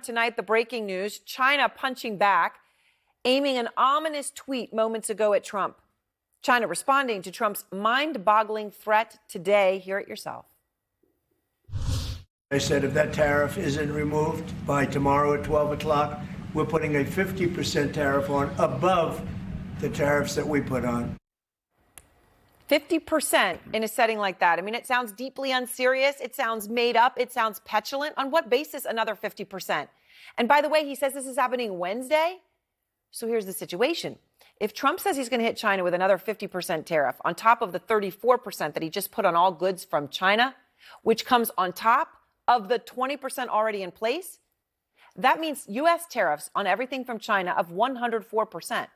Tonight, the breaking news, China punching back, aiming an ominous tweet moments ago at Trump. China responding to Trump's mind-boggling threat today. Hear it yourself. I said if that tariff isn't removed by tomorrow at 12 o'clock, we're putting a 50% tariff on above the tariffs that we put on. 50% in a setting like that. I mean, it sounds deeply unserious. It sounds made up. It sounds petulant. On what basis another 50%? And by the way, he says this is happening Wednesday. So here's the situation. If Trump says he's going to hit China with another 50% tariff on top of the 34% that he just put on all goods from China, which comes on top of the 20% already in place, that means U.S. tariffs on everything from China of 104%.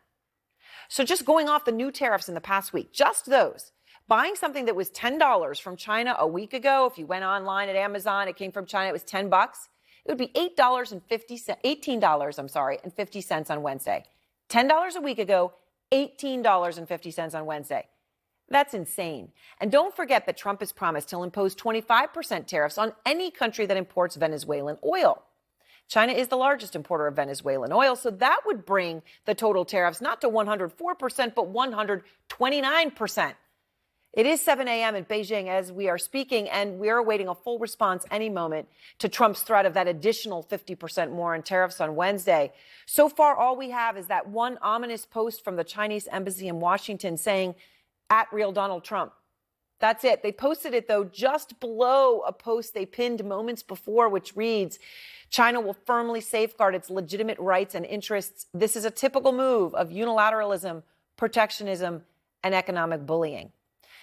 So just going off the new tariffs in the past week, just those, buying something that was $10 from China a week ago, if you went online at Amazon, it came from China, it was $10, it would be $18.50 on Wednesday. $10 a week ago, $18.50 on Wednesday. That's insane. And don't forget that Trump has promised he'll impose 25% tariffs on any country that imports Venezuelan oil. China is the largest importer of Venezuelan oil, so that would bring the total tariffs not to 104%, but 129%. It is 7 a.m. in Beijing as we are speaking, and we are awaiting a full response any moment to Trump's threat of that additional 50% more in tariffs on Wednesday. So far, all we have is that one ominous post from the Chinese embassy in Washington saying, @Real Donald Trump. That's it. They posted it, though, just below a post they pinned moments before, which reads, China will firmly safeguard its legitimate rights and interests. This is a typical move of unilateralism, protectionism, and economic bullying.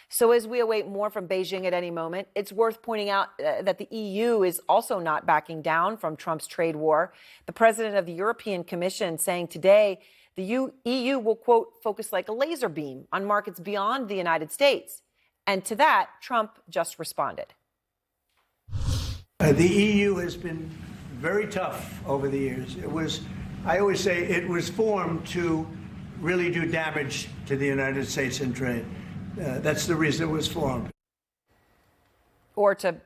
So as we await more from Beijing at any moment, it's worth pointing out that the EU is also not backing down from Trump's trade war. The president of the European Commission saying today the EU will, quote, focus like a laser beam on markets beyond the United States. And to that, Trump just responded. The EU has been very tough over the years. I always say it was formed to really do damage to the United States in trade. That's the reason it was formed. Or to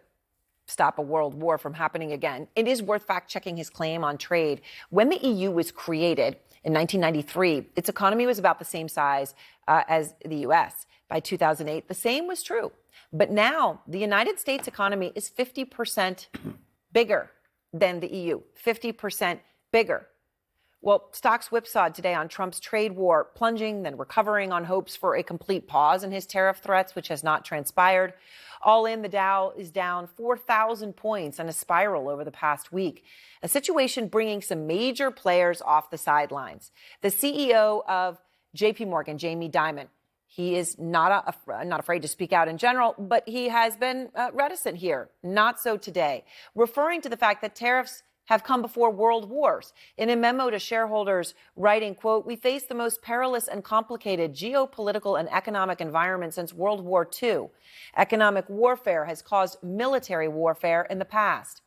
stop a world war from happening again. It is worth fact-checking his claim on trade. When the EU was created in 1993, its economy was about the same size as the U.S. By 2008, the same was true. But now the United States economy is 50% bigger than the EU, 50% bigger. Well, stocks whipsawed today on Trump's trade war, plunging, then recovering on hopes for a complete pause in his tariff threats, which has not transpired. All in, the Dow is down 4,000 points in a spiral over the past week, a situation bringing some major players off the sidelines. The CEO of J.P. Morgan, Jamie Dimon, he is not afraid to speak out in general, but he has been reticent here. Not so today, referring to the fact that tariffs have come before world wars. In a memo to shareholders, writing, quote, we face the most perilous and complicated geopolitical and economic environment since World War II. Economic warfare has caused military warfare in the past.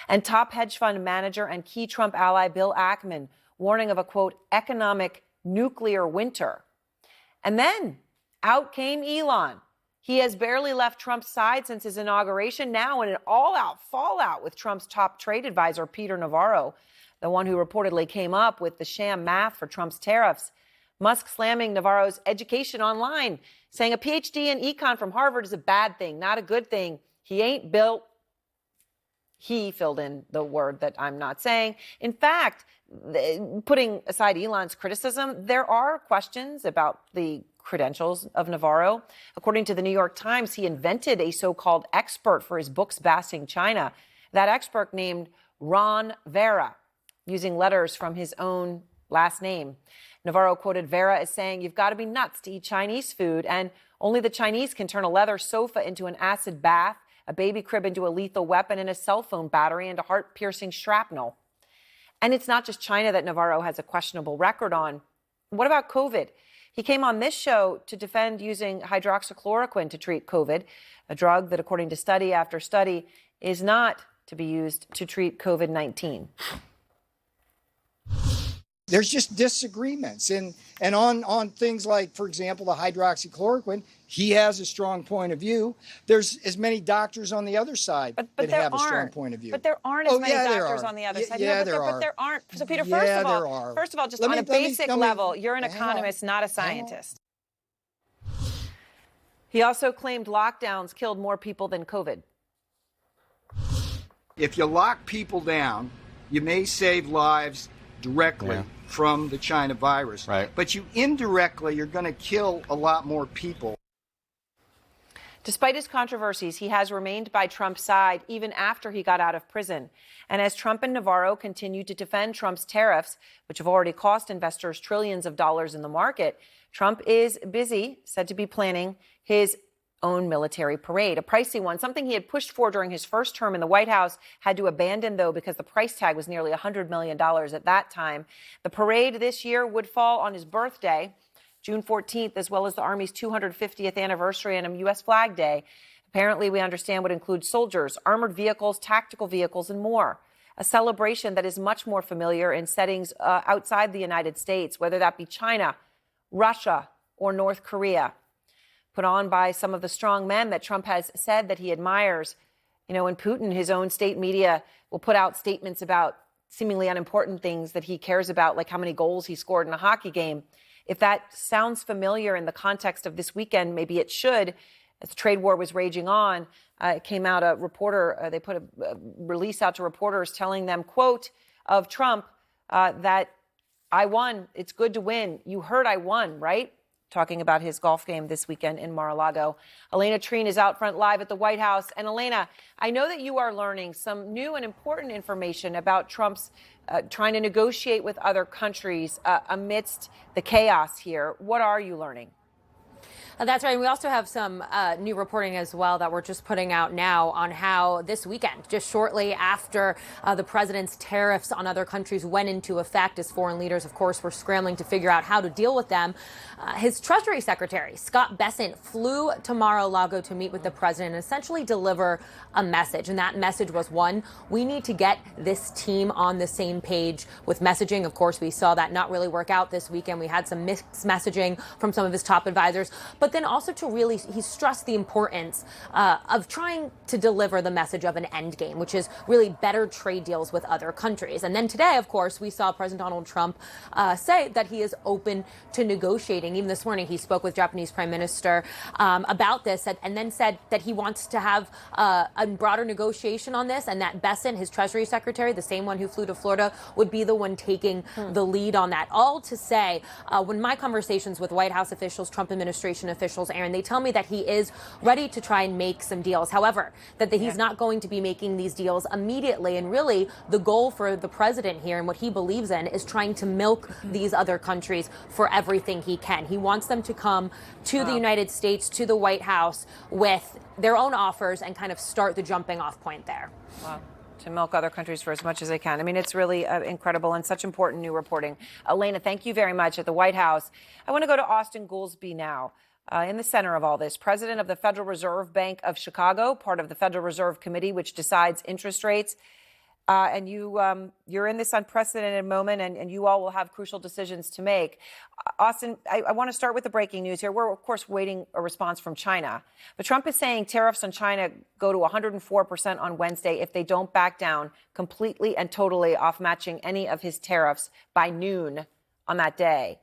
And top hedge fund manager and key Trump ally Bill Ackman warning of a, quote, economic nuclear winter. And then out came Elon. He has barely left Trump's side since his inauguration, now in an all-out fallout with Trump's top trade advisor, Peter Navarro, the one who reportedly came up with the sham math for Trump's tariffs. Musk slamming Navarro's education online, saying a PhD in econ from Harvard is a bad thing, not a good thing. He ain't built. He filled in the word that I'm not saying. In fact, putting aside Elon's criticism, there are questions about the credentials of Navarro. According to the New York Times, he invented a so-called expert for his books bashing China. That expert named Ron Vera, using letters from his own last name. Navarro quoted Vera as saying, you've got to be nuts to eat Chinese food, and only the Chinese can turn a leather sofa into an acid bath, a baby crib into a lethal weapon, and a cell phone battery into heart-piercing shrapnel. And it's not just China that Navarro has a questionable record on. What about COVID? He came on this show to defend using hydroxychloroquine to treat COVID, a drug that, according to study after study, is not to be used to treat COVID-19. There's just disagreements. And on things like, for example, the hydroxychloroquine, he has a strong point of view. There's as many doctors on the other side that have a strong point of view. But there aren't as many doctors on the other side. Yeah, no, but there aren't. So, Peter, first of all, just on a basic level, you're an economist, not a scientist. He also claimed lockdowns killed more people than COVID. If you lock people down, you may save lives directly from the China virus. Right. But you indirectly, you're going to kill a lot more people. Despite his controversies, he has remained by Trump's side even after he got out of prison. And as Trump and Navarro continue to defend Trump's tariffs, which have already cost investors trillions of dollars in the market, Trump is busy, said to be planning his own military parade, a pricey one, something he had pushed for during his first term in the White House, had to abandon, though, because the price tag was nearly $100 million at that time. The parade this year would fall on his birthday, June 14th, as well as the Army's 250th anniversary and a U.S. Flag Day. Apparently, we understand, would include soldiers, armored vehicles, tactical vehicles, and more. A celebration that is much more familiar in settings outside the United States, whether that be China, Russia, or North Korea. Put on by some of the strong men that Trump has said that he admires. You know, when Putin, his own state media, will put out statements about seemingly unimportant things that he cares about, like how many goals he scored in a hockey game. If that sounds familiar in the context of this weekend, maybe it should. As the trade war was raging on, it came out a reporter, they put a release out to reporters telling them, quote, of Trump, that I won. It's good to win. You heard I won, right? Talking about his golf game this weekend in Mar-a-Lago. Elena Treen is out front live at the White House. And Elena, I know that you are learning some new and important information about Trump's trying to negotiate with other countries amidst the chaos here. What are you learning? That's right. And we also have some new reporting as well that we're just putting out now on how this weekend, just shortly after the president's tariffs on other countries went into effect, as foreign leaders, of course, were scrambling to figure out how to deal with them. His Treasury Secretary, Scott Bessent, flew to Mar-a-Lago to meet with the president and essentially deliver a message. And that message was, one, we need to get this team on the same page with messaging. Of course, we saw that not really work out this weekend. We had some mixed messaging from some of his top advisors. But then also to really, he stressed the importance of trying to deliver the message of an end game, which is really better trade deals with other countries. And then today, of course, we saw President Donald Trump say that he is open to negotiating. Even this morning, he spoke with Japanese Prime Minister about this and then said that he wants to have a broader negotiation on this, and that Bessent, his Treasury Secretary, the same one who flew to Florida, would be the one taking the lead on that. All to say, when my conversations with White House officials, Trump administration officials, Erin, they tell me that he is ready to try and make some deals. However, that he's not going to be making these deals immediately. And really, the goal for the president here and what he believes in is trying to milk these other countries for everything he can. He wants them to come to the United States, to the White House, with their own offers and kind of start the jumping off point there. Wow. To milk other countries for as much as they can. I mean, it's really incredible and such important new reporting. Elena, thank you very much at the White House. I want to go to Austin Goolsbee now. In the center of all this, president of the Federal Reserve Bank of Chicago, part of the Federal Reserve Committee, which decides interest rates. And you're in this unprecedented moment, and you all will have crucial decisions to make. Austin, I want to start with the breaking news here. We're, of course, waiting a response from China. But Trump is saying tariffs on China go to 104% on Wednesday if they don't back down completely and totally off matching any of his tariffs by noon on that day.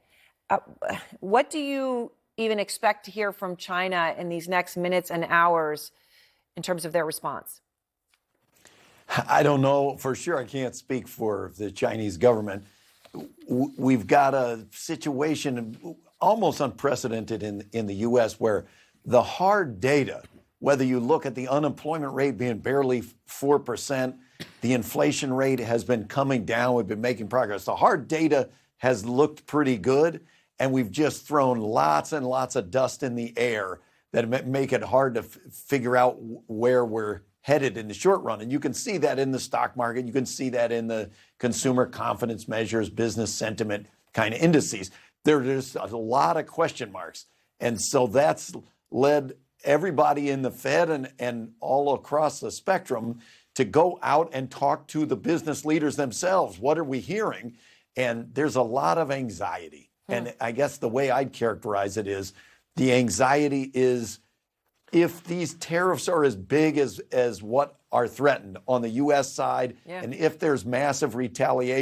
What do you even expect to hear from China in these next minutes and hours in terms of their response? I don't know for sure. I can't speak for the Chinese government. We've got a situation almost unprecedented in the U.S. where the hard data, whether you look at the unemployment rate being barely 4%, the inflation rate has been coming down. We've been making progress. The hard data has looked pretty good, and we've just thrown lots and lots of dust in the air that make it hard to figure out where we're headed in the short run. And you can see that in the stock market. You can see that in the consumer confidence measures, business sentiment kind of indices. There's a lot of question marks. And so that's led everybody in the Fed and all across the spectrum to go out and talk to the business leaders themselves. What are we hearing? And there's a lot of anxiety. And I guess the way I'd characterize it is the anxiety is if these tariffs are as big as what are threatened on the U.S. side, and if there's massive retaliation,